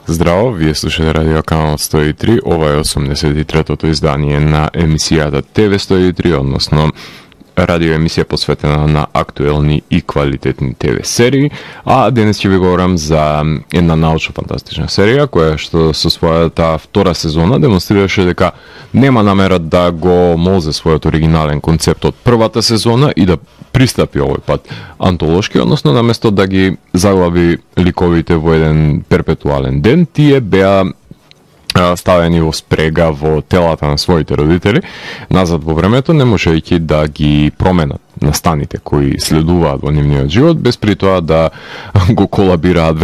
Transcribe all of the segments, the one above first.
Здраво, вие слушате радио канал 103, ова е 83-тото издание на емисијата ТВ 103, односно радио емисија посветена на актуелни и квалитетни ТВ серии, а денес ќе ви говорам за една научно-фантастична серија која што со својата втора сезона демонстрираше дека нема намера да го молзе својот оригинален концепт од првата сезона и да пристапи овој пат антолошки, односно наместо да ги заглави ликовите во еден перпетуален ден, тие беа ставени во спрега во телата на своите родители назад во времето, не можејќи да ги променат настаните кои следуваат во нивниот живот, без при тоа да го колабираат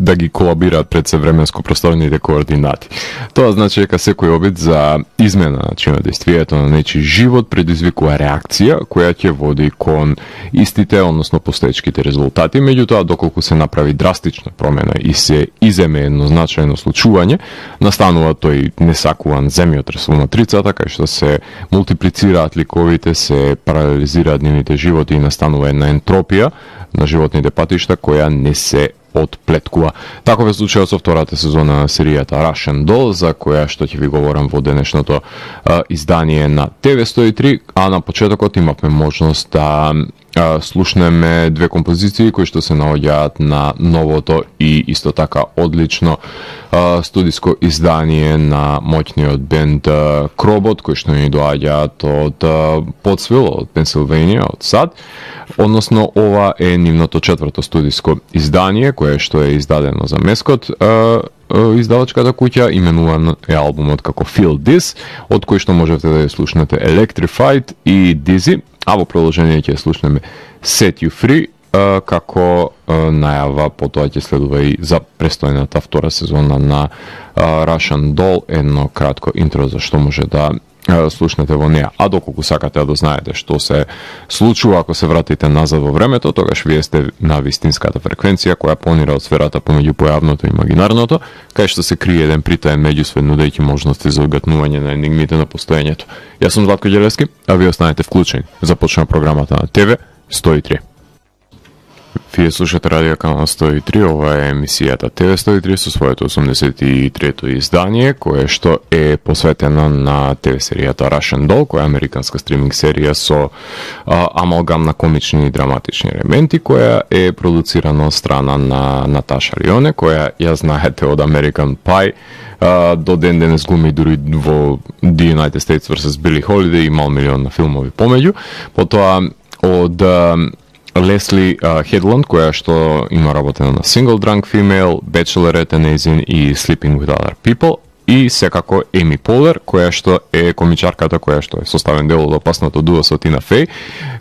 да ги колабираат пред временско-просторните координати. Тоа значи дека секој обид за измена на начинот действието на нечи живот предизвикува реакција која ќе води кон истите, односно постечките резултати. Меѓутоа, доколку се направи драстична промена и се иземе еднозначајно случување, настанува тој несакуван земјотрес во матрицата, кај што се мултиплицираат ликовите, се паралелизираат нивните животи и настанува една ентропија на животните патишта која не се отплеткува. Таков е случајот со втората сезона на серијата Russian Doll, за која што ќе ви говорам во денешното издание на ТВ 103, а на почетокот имавме можност да слушнеме две композиции кои што се наоѓаат на новото и исто така одлично студиско издание на моќниот бенд Кробот, кои што ни доаѓаат од Потсвил, од Пенсилванија, од САД. Односно, ова е нивното четврто студиско издание, кое што е издадено за Мескот, издавачката куќа, именуван е албумот како Feel This, од кој што можете да ја слушнете Electrified и Dizzy, а во продолжение ќе слушнеме Set You Free, како најава потоа ќе следува и за престојната втора сезона на Russian Doll, едно кратко интро за што може да слушнете во неа. А доколку сакате да знаете што се случува ако се вратите назад во времето, тогаш вие сте на вистинската фреквенција која планира од сферата помеѓу појавното и имагинарното, кај што се крие еден притаен меѓусвет, нудејќи можности за угатнување на енигмите на постоењето. Јас сум Златко Ѓелевски, а вие останете вклучени. Започнува програмата на ТВ 103. Вие слушате радио канал 103, ова е емисијата ТВ 103 со своето 83-то издание, кое што е посветено на ТВ серијата Russian Doll, која е американска стриминг серија со амалгам на комични и драматични елементи, која е продуцирана од страна на Наташа Лионе, која ја знаете од American Pie, до ден денес глуми дури во The United States vs. Billie Holiday, имал милион на филмови помеѓу, потоа од Лесли Хедланд, која што има работено на Single Drunk Female, Bachelorette Amazing и Sleeping with Other People, и секако Еми Полер, која што е комичарката која што е составен дел од опасното дуо со Тина Феј,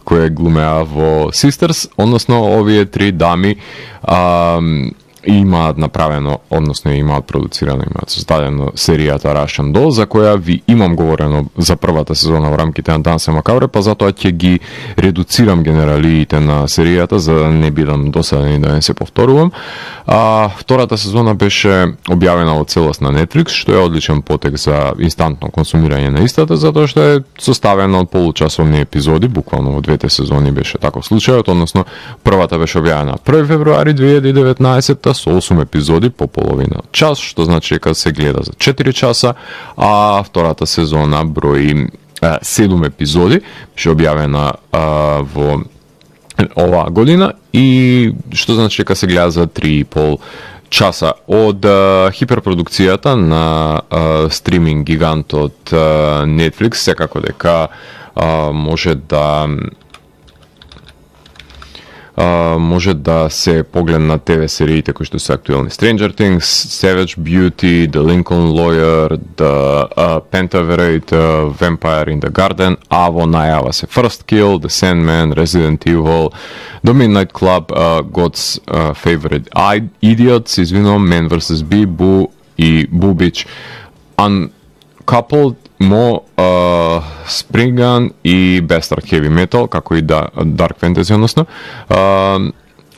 која глумеа во Sisters, односно овие три дами имаат направено, односно имаат продуцирано, имаат создадено серијата Russian Doll, за која ви имам говорено за првата сезона во рамките на Дансе Макабре, па затоа ќе ги редуцирам генералиите на серијата за да не бидам досаден и да не се повторувам. Втората сезона беше објавена во целост на Netflix, што е одличен потек за инстантно консумирање на истата, затоа што е составена од получасовни епизоди, буквално во двете сезони беше таков случајот, односно првата беше објавена 1 февруари 2019 со 8 епизоди по половина час, што значи дека се гледа за 4 часа, а втората сезона брои 7 епизоди, беше објавена во оваа година и што значи дека се гледа за 3,5 часа. Од хиперпродукцијата на стриминг гигантот Netflix, секако дека може да се погледнат ТВ сериите кои што се актуелни: Stranger Things, Savage Beauty, The Lincoln Lawyer, The Pentaverate, Vampire in the Garden, а во најава се First Kill, The Sandman, Resident Evil, The Midnight Club, God's Favorite Idiots, Man vs. Bee, Boo и Boo Beach, Uncoupled, Spriggan и Bastard Heavy Metal, како и Dark Fantasy, односно.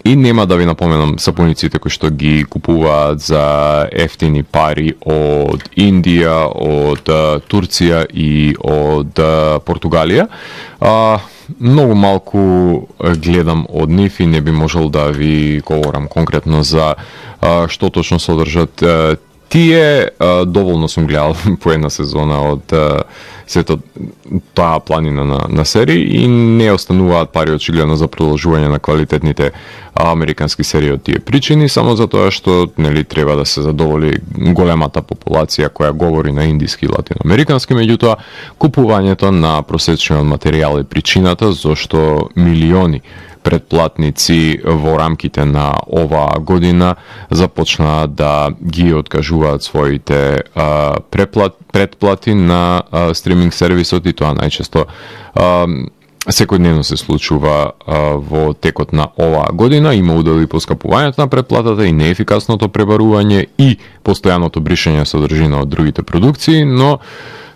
И нема да ви напоменам сапуниците кои што ги купуваат за ефтини пари од Индија, од Турција и од Португалија. Многу малку гледам од нив и не би можел да ви говорам конкретно за што точно содржат Тие доволно сум гледал по една сезона од сето таа планина на серии и не остануваат пари очигледно за продолжување на квалитетните американски серии од тие причини, само затоа што нели треба да се задоволи големата популација која говори на индиски и латиноамерикански, меѓутоа купувањето на просечниот материјал е причината зашто милиони претплатници во рамките на оваа година започнаа да ги откажуваат своите претплати на стриминг сервисот и тоа најчесто секојдневно се случува во текот на оваа година. Има удели поскапувањето на претплатата и неефикасното пребарување и постојаното бришање содржина од другите продукции, но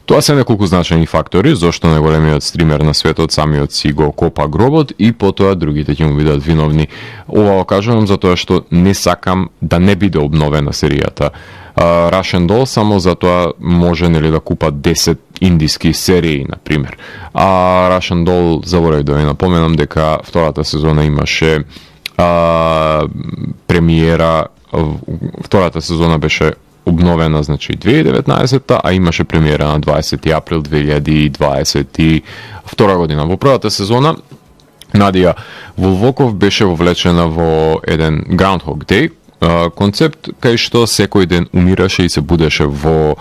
тоа се неколку значајни фактори зашто најголемиот стример на светот самиот си го копа гробот и потоа другите ќе му бидат виновни. Ова го кажувам затоа што не сакам да не биде обновена серијата Russian Doll, само затоа може нели да купат 10 индиски серии, на пример. Russian Doll, заборавив да ви напоменам дека втората сезона имаше премиера, втората сезона беше обновена, значи 2019-та, а имаше премиера на 20 април 2022 година. Во првата сезона Надија Волвоков беше вовлечена во еден Groundhog Day концепт кај што секој ден умираше и се будеше во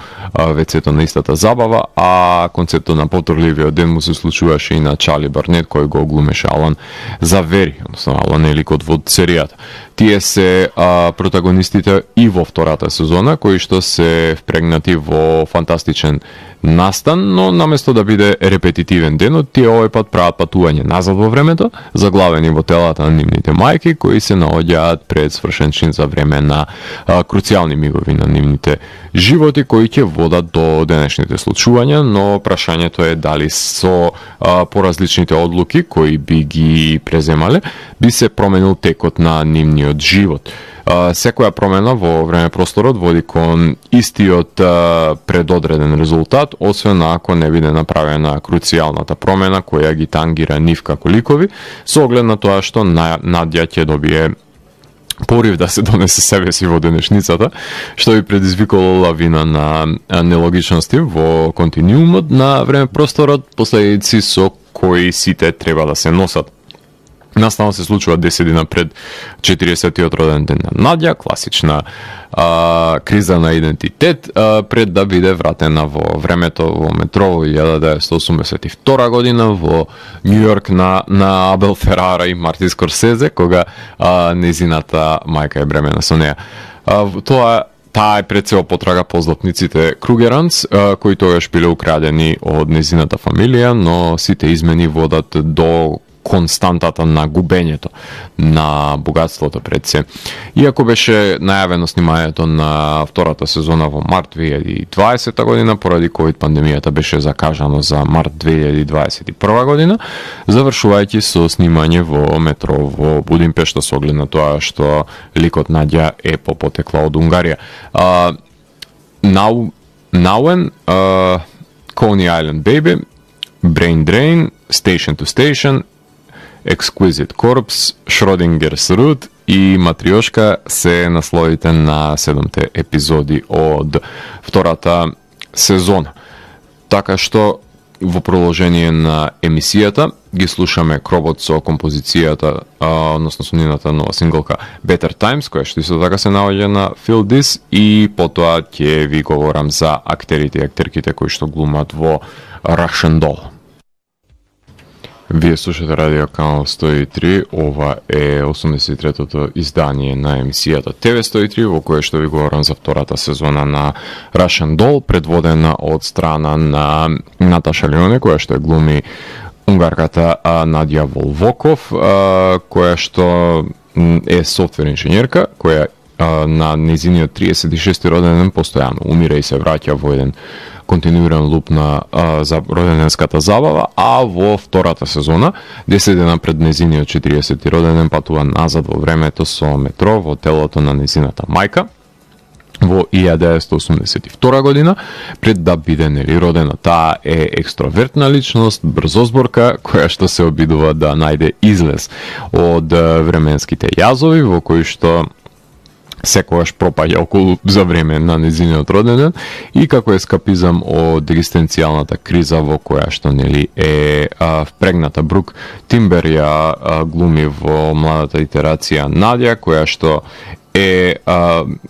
вецето на истата забава, а концептот на поторливиот ден му се случуваше и на Чарли Барнет, кој го глумеше Алан Завери, односно Алан е ликот во серијата. Тие се протагонистите и во втората сезона, кои што се впрегнати во фантастичен настан, но наместо да биде репетитивен денот, тие овој пат прават патување назад во времето, заглавени во телата на нивните мајки, кои се наоѓаат пред свршен чин за време на круцијални мигови на нивните животи, кои ќе водат до денешните случувања, но прашањето е дали со поразличните одлуки кои би ги преземале, би се променил текот на нивниот живот. Секоја промена во време просторот води кон истиот предодреден резултат, освен ако не биде направена круцијалната промена која ги тангира нив како ликови, со оглед на тоа што Надја ќе добие порив да се донесе себе си во денешницата, што би предизвикало лавина на нелогичности во континуумот на време просторот, последици со кои сите треба да се носат. Наставно се случува 10 дена пред 40-тиот роден ден на Надја, класична криза на идентитет, пред да биде вратена во времето во метро во 1982 година во Нью Йорк на Абел Ферара и Мартин Скорсезе, кога незината мајка е бремена со неа. Таа е пред цел потрага по златниците Кругеранц, кои тогаш биле украдени од незината фамилија, но сите измени водат до константата на губењето на богатството пред се. Иако беше најавено снимањето на втората сезона во март 2020 година, поради COVID пандемијата беше закажано за март 2021 година, завршувајќи со снимање во метро во Будимпешта со оглед на тоа што ликот Надја е попотекла од Унгарија. Науен, Coney Island Baby, Brain Drain, Station to Station, Exquisite Corpse, Schrodinger's Root и Матриошка се насловите на 7-те епизоди од втората сезона. Така што во продолжение на емисијата ги слушаме Кробот со композицијата, односно со нивната нова синглка Better Times, која што исто така се наоѓа на Feel This, и потоа ќе ви говорам за актерите и актерките кои што глумат во Russian Doll. Вие слушате Радио Канал 103, ова е 83-тото издание на емисијата ТВ 103, во кое што ви говорам за втората сезона на Russian Doll, предводена од страна на Наташа Леоне, која што глуми унгарката Надја Волвоков, која што е софтвер инженерка, која на незиниот 36-ти роден ден постојано умира и се враќа во еден континуиран луп на роденденската забава, а во втората сезона, 10 дена пред незиниот 40-ти роден ден, патува назад во времето со метро во телото на незината мајка во 1982 година, пред да биде нели родена. Таа е екстровертна личност, брзозборка, која што се обидува да најде излез од временските јазови во кои што секогаш пропаѓа околу за време на нејзиниот роден ден и како ескапизам од екзистенцијалната криза во која што нели е впрегната. Брук Тимбер ја глуми во младата итерација Надја, која што е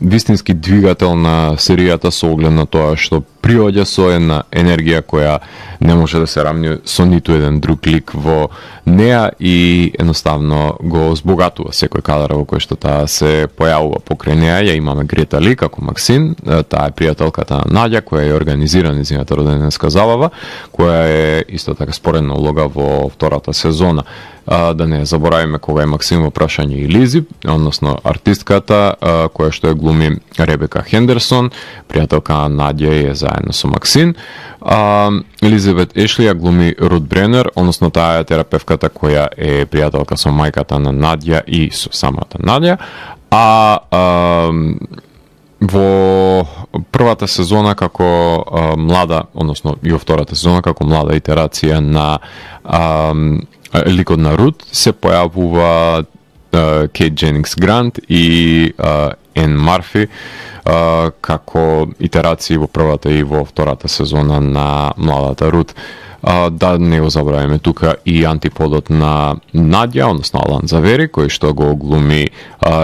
вистински двигател на серијата со оглед на тоа што приоѓа со една енергија која не може да се равни со ниту еден друг лик во неа и едноставно го збогатува секој кадар во кој што таа се појавува покрај неа. Ја имаме Грета Ли како Максин, таа е пријателката на Надја која ја организира нејзината роденденска забава, која е исто така споредна улога во втората сезона. Да не заборавиме кога е Максим во прашање и Лизи, односно артистката која што ја глуми Ребека Хендерсон, пријателка на Надја е заедно со Максин. Елизабет Ешли ја глуми Рут Бренер, односно таа е терапевката која е пријателка со мајката на Надја и со самата Надја. Во првата сезона како млада, односно и во втората сезона како млада итерација на ликот на Рут се појавува Кейт Дженингс Грант и Ен Марфи како итерации во првата и во втората сезона на младата Рут. Да не го забравиме тука и антиподот на Надја, односно Алан Завери, кој што го глуми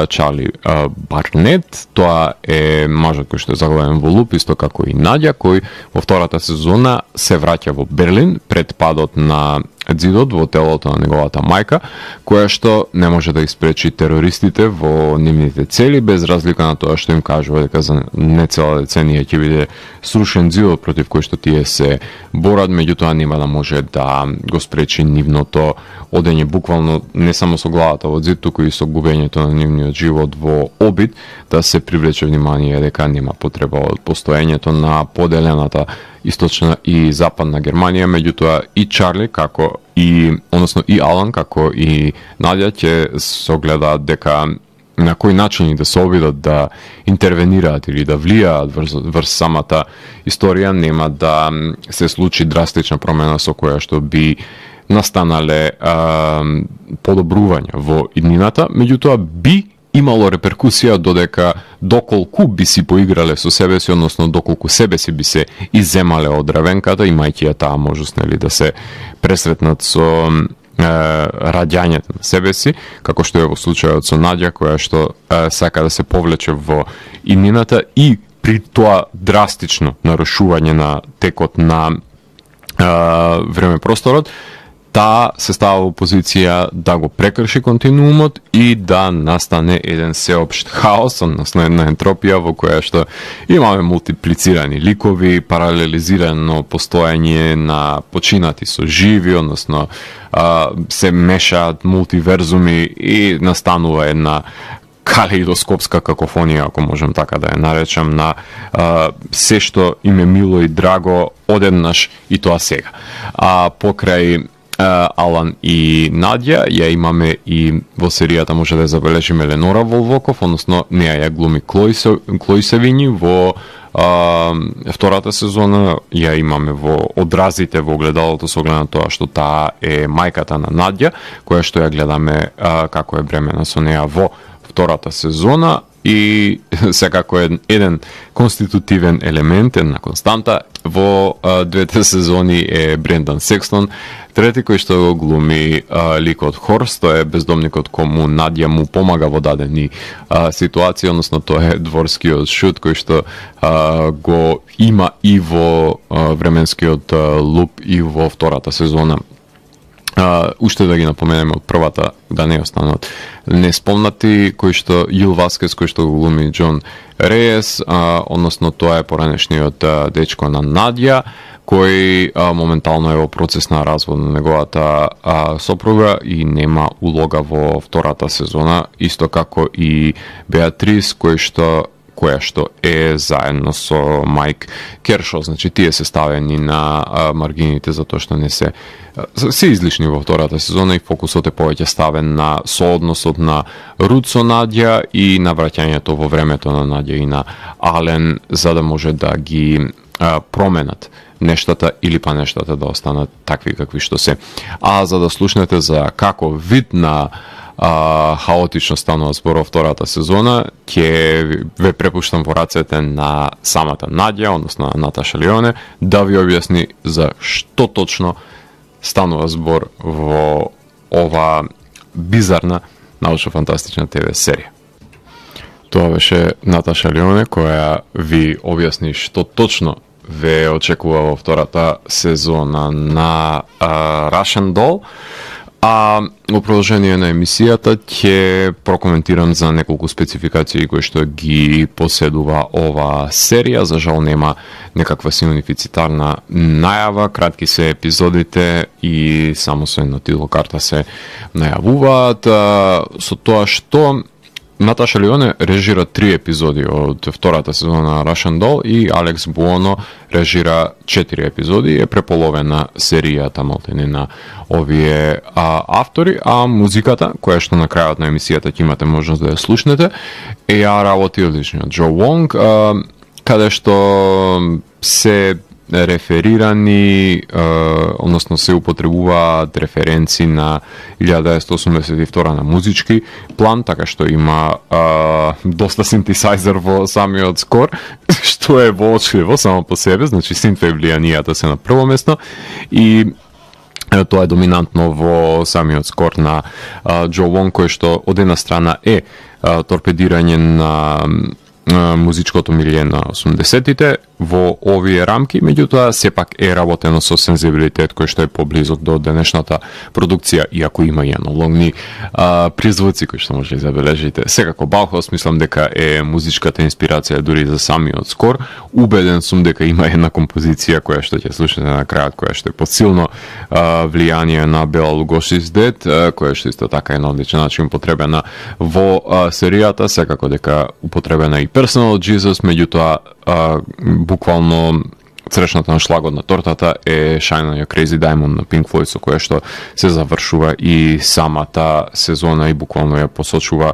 Чарли Барнет. Тоа е мажот кој што е заглавен во Луп, исто како и Надја, кој во втората сезона се враќа во Берлин пред падот на ѕидот во телото на неговата мајка, која што не може да испречи терористите во нивните цели, без разлика на тоа што им кажува дека за не цела деценија ќе биде срушен ѕидот против кој што тие се борат, меѓутоа нема да може да го спречи нивното одење буквално не само со главата во ѕид, туку и со губењето на нивниот живот во обид, да се привлече внимание дека нема потреба од постоењето на поделената источна и западна Германија. Меѓутоа и Чарли како и односно и Алан како и Надја ќе се огледаат дека на кој начин да се обидат да интервенираат или да влијаат врз самата историја, нема да се случи драстична промена со која што би настанале подобрувања во иднината, меѓутоа би имало реперкусија додека доколку би си поиграле со себе си, односно доколку себе си би се изземале од равенката, имајќи ја таа можност нели да се пресретнат со раѓањето на себе си, како што е во случајот со Надја, која што сака да се повлече во иднината и при тоа драстично нарушување на текот на време-просторот, таа се става во позиција да го прекрши континуумот и да настане еден сеопшт хаос, односно една ентропија во која што имаме мултиплицирани ликови, паралелизирано постоење на починати со живи, односно се мешаат мултиверзуми и настанува една калеидоскопска какофонија, ако можем така да ја наречам, на се што им е мило и драго одеднаш и тоа сега. Покрај Алан и Надја ја имаме и во серијата може да ја забележиме Ленора Волвоков, односно неа ја глуми Клој Севињи во втората сезона, ја имаме во одразите во огледалото со оглед на тоа што таа е мајката на Надја, која што ја гледаме како е бремена со неа во втората сезона и секако е еден конститутивен елемент, една константа во двете сезони е Брендан Секстон, трети кој што го глуми ликот Хорс, тоа е бездомникот кому Надја му помага во дадени ситуации, односно тоа е дворскиот шут кој што го има и во временскиот луп и во втората сезона. Уште да ги напоменеме од првата, да не останат неспомнати, кој што Јил Васкес, кој што го глуми Џон Реес, односно тоа е поранешниот дечко на Надја, кој моментално е во процес на развод на неговата сопруга и нема улога во втората сезона, исто како и Беатрис, која што е заедно со Майк Кершо, значи тие се ставени на маргините затоа што не се излишни во втората сезона и фокусот е повеќе ставен на соодносот на Рут со Надја и на враќањето во времето на Надја и на Ален, за да може да ги променат нештата или па нештата да останат такви какви што се. За да слушнете за како вид на хаотично станува збор во втората сезона, ќе ве препуштам во рацете на самата Надја, односно Наташа Леоне, да ви објасни за што точно станува збор во ова бизарна научно-фантастична ТВ серија. Тоа беше Наташа Леоне која ви објасни што точно ве очекува во втората сезона на Russian Doll. А во продолжение на емисијата ќе прокоментирам за неколку спецификации кои што ги поседува ова серија. За жал нема некаква синонифицитарна најава, кратки се епизодите и само се на титлокарта се најавуваат, со тоа што Наташа Леоне режира 3 епизоди од втората сезона на Russian Doll и Алекс Буоно режира 4 епизоди. Е преполовена серијата малтени на овие автори, а музиката, која што на крајот на емисијата ќе имате можност да ја слушнете, е ја работи одлично Џо Вонг, каде што се реферирани, односно се употребуваат референци на 1982 на музички план, така што има доста синтесайзер во самиот скор, што е воочливо само по себе, значи синтве влијанијата се на прво место и тоа е доминантно во самиот скор на Џо Вонг, кој што од една страна е торпедирање на музичкото милие на 80-тите во овие рамки, меѓутоа сепак е работено со сензибилитет кој што е поблизок до денешната продукција, иако има и аналогни призвуци кои што може да забележите. Секако Баухаус мислам дека е музичката инспирација дури за самиот скор. Убеден сум дека има една композиција која што ќе слушате на крајот, која што е под силно влијание на Бела Лугошис Дед, која што исто така е на одличен начин употребена во серијата, секако дека употребена и Personal Jesus, меѓутоа буквално црешната на шлагот на тортата е Shine on Your Crazy Diamond на Pink Floyd, со која што се завршува и самата сезона и буквално ја посочува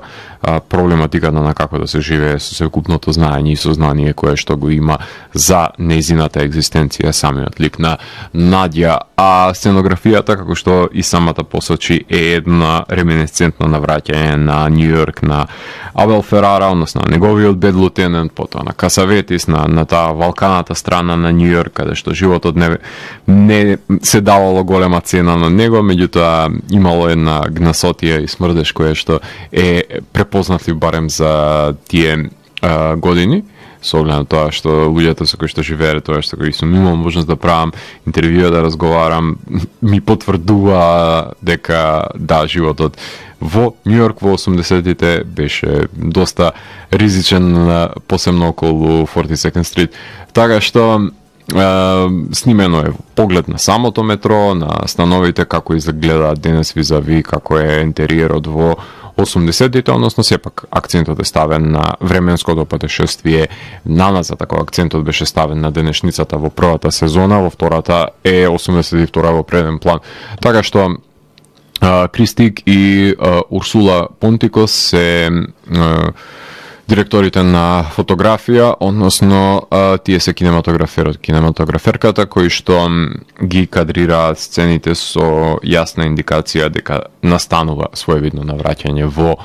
проблематиката на како да се живее со секупното знаење и сознание кое што го има за нејзината екзистенција самиот лик на Надја. А сценографијата, како што и самата посочи, е една реминесцентно навраќање на Нью Йорк, на Абел Ферара, односно на неговиот Бед Лутенент, потоа на Касаветис, на таа валканата страна на Нью Йорк, каде што животот не се давало голема цена на него, меѓутоа имало една гнасотија и смрдеж која што е препознатлив барем за тие години, со оглед на тоа што луѓето со кои што живееле тоа што кои сум имал можност да правам интервјуа, да разговарам, ми потврдува дека да, животот во Нью Йорк во 80-тите беше доста ризичен, посебно околу 42nd Street. Така што снимено е поглед на самото метро, на становите, како изгледаат денес визави, како е интериерот во 80-тите, односно сепак акцентот е ставен на временското патешествие наназад, ако акцентот беше ставен на денешницата во првата сезона, во втората е 82 во преден план. Така што Кристик и Урсула Понтикос се директорите на фотографија, односно тие се кинематограферката кои што ги кадрираат сцените со јасна индикација дека настанува своевидно навраќање во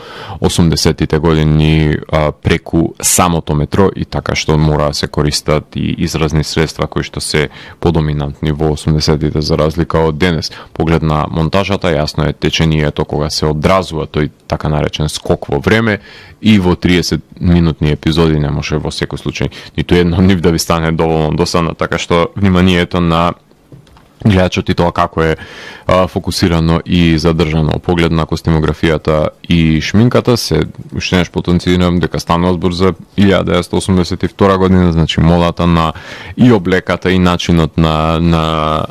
80-тите години преку самото метро и така што мора да се користат и изразни средства кои што се подоминантни во 80-тите за разлика од денес. Поглед на монтажата, јасно е течението кога се одразува тој така наречен скок во време и во 30-минутни епизоди не може во секој случај ниту едно од нив да ви стане доволно досадно, така што вниманието на гледачот и тоа како е фокусирано и задржано поглед на костимографијата и шминката се уште неш потенцирам дека станува збор за 1982 година, значи модата на и облеката и начинот на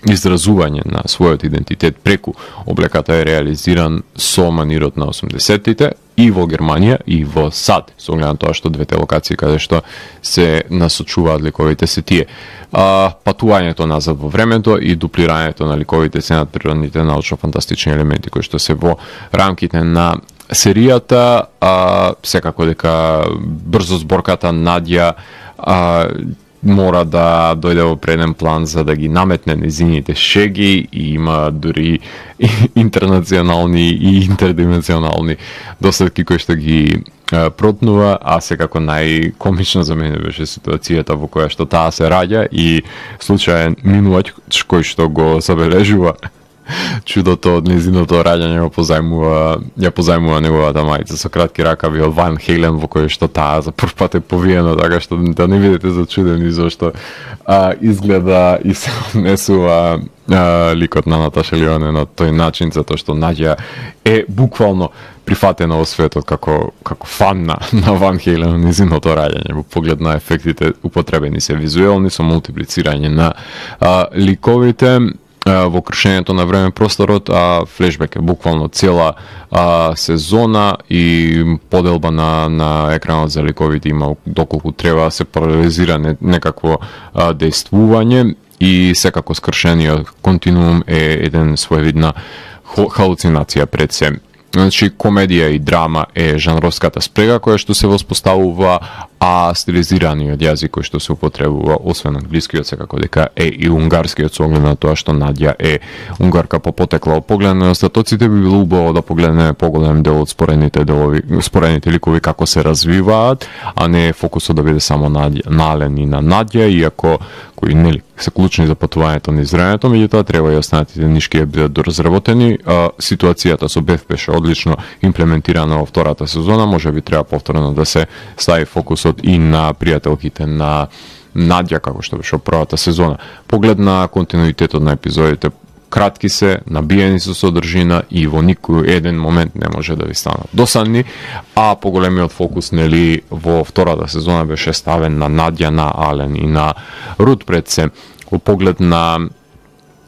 изразување на својот идентитет преку облеката е реализиран со манирот на 80-тите и во Германија и во САД, со оглед на тоа што двете локации каде што се насочуваат ликовите се тие. Патувањето назад во времето и дуплирањето на ликовите се надприродните научно-фантастични елементи кои што се во рамките на серијата, секако дека брзо зборката Надја мора да дојде во преден план за да ги наметне незините шеги и има дури интернационални и интердименционални досетки кои што ги протнува, а секако најкомично за мене беше ситуацијата во која што таа се раѓа и случаен минувач кој што го забележува чудото од незиното раѓање ја позајмува неговата мајца со кратки ракави од Ван Хейлен, во кој што таа за прв пат е повиена, така што да не бидете зачудени зашто изгледа и се однесува ликот на Наташа Леоне на тој начин, затоа што Наѓа е буквално прифатена во светот како фан на Ван Хейлен, незиното раѓање, во поглед на ефектите употребени се визуелни со мултиплицирање на ликовите во кршењето на време просторот, а флешбек е буквално цела сезона и поделба на екранот за ликовите има доколку треба се паралелизира некакво дејствување и секако скршениот континуум е еден своевидна халуцинација пред се. Значи, комедија и драма е жанровската спрега која што се воспоставува, а стилизираниот јазик кој што се употребува, освен англискиот, секако дека е и унгарскиот, со оглед на тоа што Наѓа е унгарка по потекло. Од поглед на остатоците би било убаво да погледнеме поголем дел од спорените ликови како се развиваат, а не фокусот да биде само нален и на Наѓа, иако кои нели се клучни за патувањето низ времето, меѓутоа треба и останатите нишки да бидат доразработени. Ситуацијата со Беф беше одлично имплементирана во втората сезона, можеби треба повторно да се стави фокусот и на пријателките на Наѓа, како што беше во првата сезона. Поглед на континуитетот на епизодите, кратки се, набиени со содржина и во никој еден момент не може да ви станат досадни, а поголемиот фокус нели во втората сезона беше ставен на Наѓа, на Ален и на Рут пред се. Во поглед на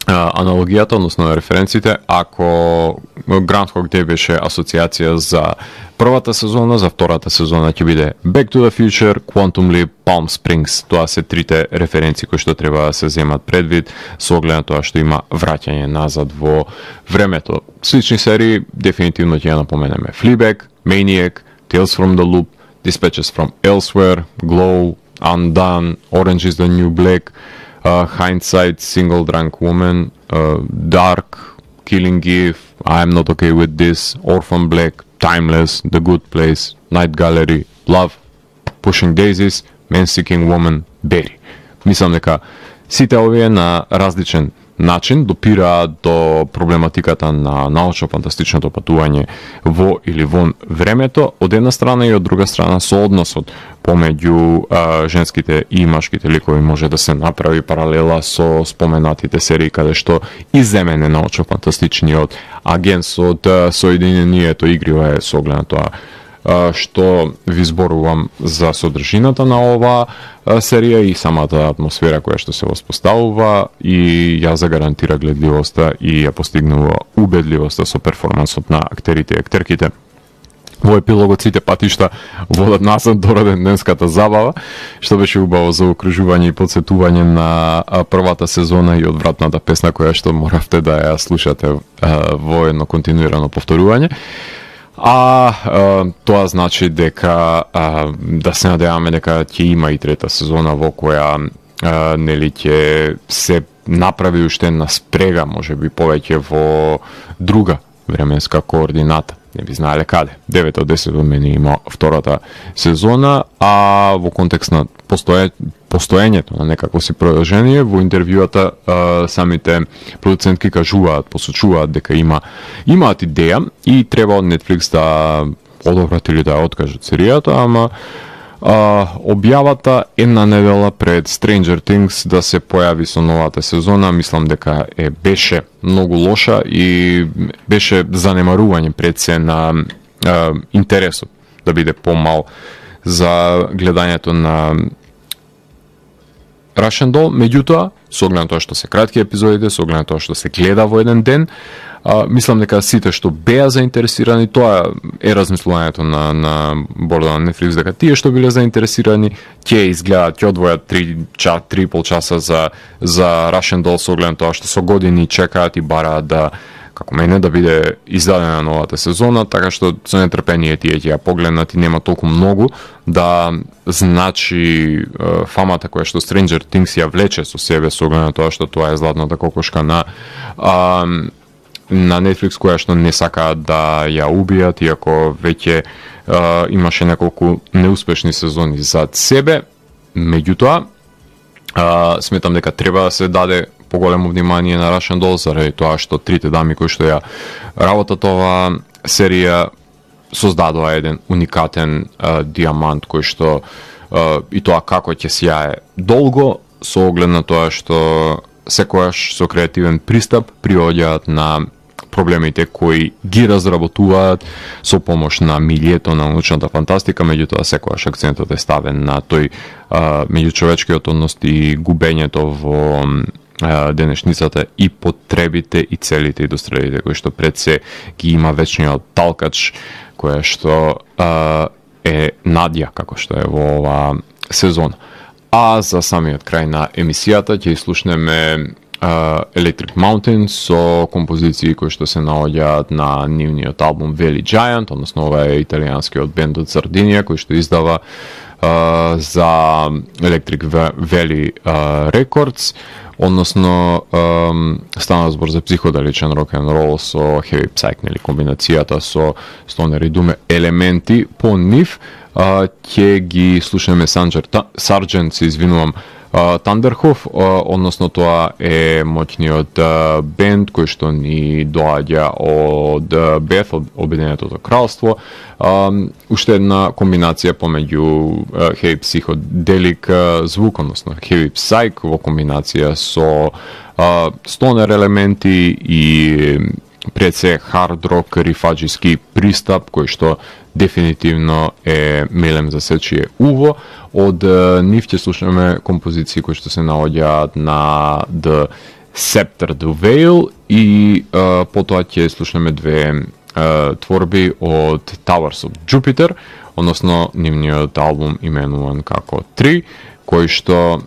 аналогијата, односно на референците, ако Groundhog Day беше асоциација за првата сезона, за втората сезона ќе биде Back to the Future, Quantum Leap, Palm Springs. Тоа се трите референции кои што треба да се земат предвид со оглед на тоа што има враќање назад во времето. Слични серии дефинитивно ќе ја напоменеме: Fleabag, Maniac, Tales from the Loop, Dispatches from Elsewhere, Glow, Undone, Orange is the New Black, Hindsight, Single Drunk Woman, Dark, Killing Eve, I'm Not Okay With This, Orphan Black, Timeless, The Good Place, Night Gallery, Love, Pushing Daisies, Man Seeking Woman, Barry. Мислам дека сите овие на различен начин допираат до проблематиката на научно-фантастичното патување во или вон времето, од една страна, и од друга страна со односот помеѓу женските и машките ликови. Може да се направи паралела со споменатите серии каде што иземене научно-фантастичниот агент од Соединението игрива е со оглед на тоа што ви зборувам за содржината на оваа серија и самата атмосфера која што се воспоставува, и ја загарантира гледливоста и ја постигнува убедливоста со перформансот на актерите и актерките. Во епилогот сите патишта водат назад до роденденската забава, што беше убаво за окружување и подсетување на првата сезона и одвратната песна која што моравте да ја слушате во едно континуирано повторување. Тоа значи дека да се надеваме дека ќе има и трета сезона во која нели ќе се направи уште една спрега, можеби повеќе во друга временска координата. Не би знаеле каде. 9 од 10 од мене има втората сезона, а во контекст на постоењето на некакво си продолжение, во интервјуата самите продуцентки кажуваат, посочуваат дека имаат идеја и треба од Netflix да одобрат или да ја откажат серијата, ама објавата една недела пред Stranger Things да се појави со новата сезона, мислам дека беше многу лоша и беше занемарување пред се на интересот да биде помал за гледањето на Russian Doll. Меѓутоа, со оглед на тоа што се кратки епизодите, со оглед на тоа што се гледа во еден ден, мислам дека сите што беа заинтересирани, тоа е размислувањето на борда на Netflix, дека тие што биле заинтересирани ќе изгледаат, ќе одвојат 3,5 часа за Russian Doll, со оглед на тоа што со години чекаат и бараат да како мене, да биде издадена новата сезона, така што со нетрпение тие ќе ја погледнат и нема толку многу да значи фамата која што Stranger Things ја влече со себе со оглед на тоа што тоа е златната кокошка на Netflix, која што не сакаат да ја убијат, иако веќе имаше неколку неуспешни сезони зад себе. Меѓутоа, сметам дека треба да се даде поголемо внимание на Russian Doll, заради тоа што трите дами кои што ја работат ова серија создадоа еден уникатен диамант кој што и тоа како ќе сјае долго, со оглед на тоа што секојаш со креативен пристап приоѓаат на проблемите кои ги разработуваат со помош на милието на научната фантастика, меѓутоа секојаш акцентот е ставен на тој меѓучовечкиот однос и губењето во денешницата и потребите и целите индустриите кои што пред се ги има вечниот талкач, која што е Надја, како што е во ова сезона. А за самиот крај на емисијата ќе слушнеме Electric Mountain со композиции кои што се наоѓаат на нивниот албум Valley Giant, односно ова е италијанскиот бенд од Сардинија кој што издава за Electric Valley Records, односно стана збор за психоделичен рок-н-рол со heavy psych, нели комбинацијата со стонер и думе елементи по нив. Ќе ги слушаме Sargent, се извинувам, Thunderhoof, односно тоа е моќниот бенд кој што ни доаѓа од Беф, од Обединетото кралство. Уште една комбинација помеѓу heavy psychedelic звук, односно heavy psych во комбинација со стонер елементи и пред се хард рок рифаџиски пристап кој што дефинитивно е милем за сечие уво. Од нив ќе слушаме композиции кои што се наоѓаат на The Scepter, The Veil и потоа ќе слушаме две творби од Towers of Jupiter, односно нивниот албум именуван како 3, кој што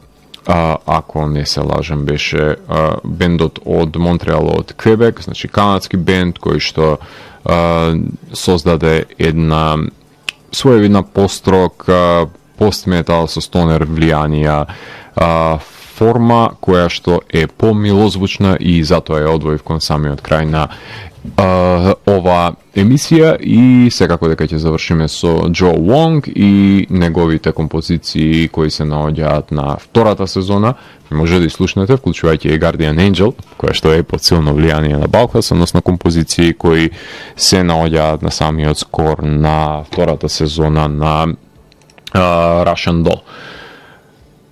ако не се лажам беше бендот од Монтреал, од Квебек, значи канадски бенд кој што создаде една своевидна построк постметал со стонер влијанија форма која што е помилозвучна и затоа ја одвоив кон самиот крај на ова емисија и секако дека ќе завршиме со Джо Вонг и неговите композиции кои се наоѓаат на втората сезона. Може да слушнете, вклучувајќи и Guardian Angel, која што е под силно влијание на Баухаус, односно композиции кои се наоѓаат на самиот скор на втората сезона на Russian Doll.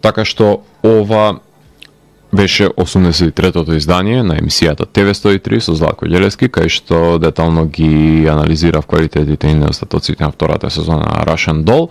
Така што ова беше 83-тото издание на емисијата ТВ103 со Златко Ѓелевски, кај што детално ги анализира квалитетите и недостатоците на втората сезона на Russian Doll.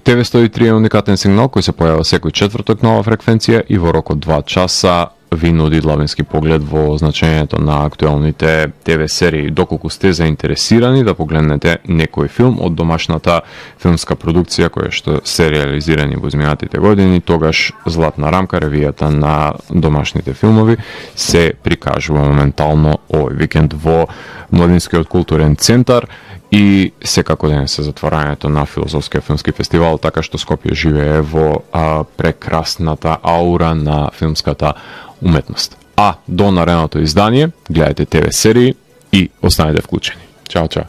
ТВ103 е уникатен сигнал кој се појава секој четврток на ова фреквенција и во рок од 2 часа ви нуди длабински поглед во значењето на актуелните ТВ серии. Доколку сте заинтересирани да погледнете некој филм од домашната филмска продукција која што се реализирани во изминатите години, тогаш Златна рамка, ревијата на домашните филмови, се прикажува моментално овој викенд во Младинскиот културен центар и секако денес е затворањето на Филозофскиот филмски фестивал, така што Скопје живее во прекрасната аура на филмската уметност. А до наредното издание, гледајте ТВ серии и останете вклучени. Чао, чао!